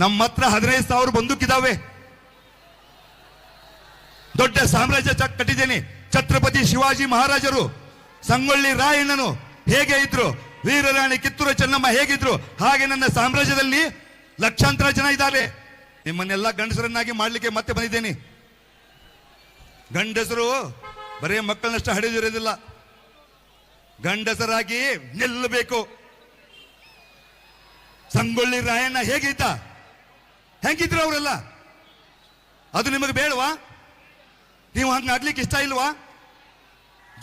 ನಮ್ಮ ಹತ್ರ 15,000 ಬಂದೂಕಿದಾವೆ. ದೊಡ್ಡ ಸಾಮ್ರಾಜ್ಯ ಕಟ್ಟಿದ್ದೇನೆ. ಛತ್ರಪತಿ ಶಿವಾಜಿ ಮಹಾರಾಜರು, ಸಂಗೊಳ್ಳಿ ರಾಯಣ್ಣನು ಹೇಗೆ ಇದ್ರು, ವೀರರಾಣಿ ಕಿತ್ತೂರು ಚೆನ್ನಮ್ಮ ಹೇಗಿದ್ರು, ಹಾಗೆ ನನ್ನ ಸಾಮ್ರಾಜ್ಯದಲ್ಲಿ ಲಕ್ಷಾಂತರ ಜನ ಇದ್ದಾರೆ. ನಿಮ್ಮನ್ನೆಲ್ಲ ಗಂಡಸರನ್ನಾಗಿ ಮಾಡಲಿಕ್ಕೆ ಮತ್ತೆ ಬಂದಿದ್ದೇನೆ. ಗಂಡಸರು ಬರೇ ಮಕ್ಕಳನ್ನಷ್ಟು ಹಡೆದಿರೋದಿಲ್ಲ, ಗಂಡಸರಾಗಿ ನಿಲ್ಲಬೇಕು. ಸಂಗೊಳ್ಳಿ ರಾಯಣ್ಣ ಹೇಗಿದ್ದ, ಹೆಂಗಿದ್ರು ಅವರೆಲ್ಲ, ಅದು ನಿಮಗೆ ಬೇಡವಾ? ನೀವು ಹಂಗಾಗ್ಲಿಕ್ಕೆ ಇಷ್ಟ ಇಲ್ವಾ?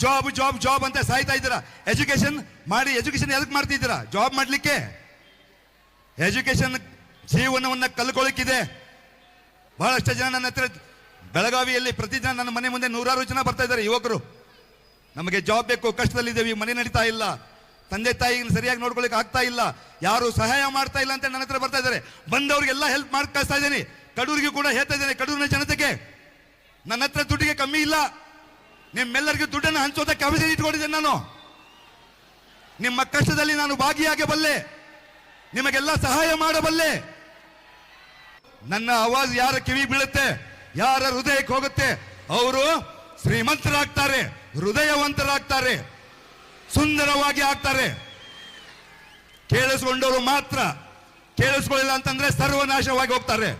ಜಾಬ್ ಜಾಬ್ ಜಾಬ್ ಅಂತ ಸಾಯ್ತಾ ಇದ್ದೀರಾ. ಎಜುಕೇಶನ್ ಮಾಡಿ, ಎಜುಕೇಶನ್ ಎದಕ್ಕೆ ಮಾಡ್ತಿದ್ದೀರಾ? ಜಾಬ್ ಮಾಡ್ಲಿಕ್ಕೆ. ಎಜುಕೇಶನ್ ಜೀವನವನ್ನ ಕಲ್ಕೊಳ್ಳಿಕ್ಕಿದೆ. ಬಹಳಷ್ಟು ಜನ ನನ್ನ ಹತ್ರ ಬೆಳಗಾವಿಯಲ್ಲಿ ಪ್ರತಿದಿನ ನನ್ನ ಮನೆ ಮುಂದೆ 100 ಜನ ಬರ್ತಾ ಇದ್ದಾರೆ, ಯುವಕರು. ನಮಗೆ ಜಾಬ್ ಬೇಕು, ಕಷ್ಟದಲ್ಲಿದ್ದೇವೆ, ಮನೆ ನಡೀತಾ ಇಲ್ಲ, ತಂದೆ ತಾಯಿಗೆ ಸರಿಯಾಗಿ ನೋಡ್ಕೊಳ್ಳಿಕ್ಕೆ ಆಗ್ತಾ ಇಲ್ಲ, ಯಾರು ಸಹಾಯ ಮಾಡ್ತಾ ಇಲ್ಲ ಅಂತ ನನ್ನ ಹತ್ರ ಬರ್ತಾ ಇದ್ದಾರೆ. ಬಂದವ್ರಿಗೆಲ್ಲ ಹೆಲ್ಪ್ ಮಾಡಿ ಕಳಿಸ್ತಾ ಇದ್ದೀನಿ. ಕಡೂರಿಗೆ ಕೂಡ ಹೇಳ್ತಾ ಇದ್ದೇನೆ, ಕಡೂರಿನ ಜನತೆಗೆ ನನ್ನ ಹತ್ರ ದುಡ್ಡಿಗೆ ಕಮ್ಮಿ ಇಲ್ಲ. ನಿಮ್ಮೆಲ್ಲರಿಗೂ ದುಡ್ಡನ್ನು ಹಂಚೋದಕ್ಕೆ ಅವಶ್ಯ ಇಟ್ಕೊಂಡಿದ್ದೇನೆ ನಾನು. ನಿಮ್ಮ ಕಷ್ಟದಲ್ಲಿ ನಾನು ಭಾಗಿಯಾಗಬಲ್ಲೆ, ನಿಮಗೆಲ್ಲ ಸಹಾಯ ಮಾಡಬಲ್ಲೆ. ನನ್ನ ಆವಾಜ್ ಯಾರ ಕಿವಿ ಬೀಳುತ್ತೆ, ಯಾರ ಹೃದಯಕ್ಕೆ ಹೋಗುತ್ತೆ, ಅವರು ಶ್ರೀಮಂತರಾಗ್ತಾರೆ, ಹೃದಯವಂತರಾಗ್ತಾರೆ, ಸುಂದರವಾಗಿ ಆಗ್ತಾರೆ. ಕೇಳಿಸ್ಕೊಂಡವರು ಮಾತ್ರ, ಕೇಳಿಸ್ಕೊಳ್ಳಿಲ್ಲ ಅಂತಂದ್ರೆ ಸರ್ವನಾಶವಾಗಿ ಹೋಗ್ತಾರೆ.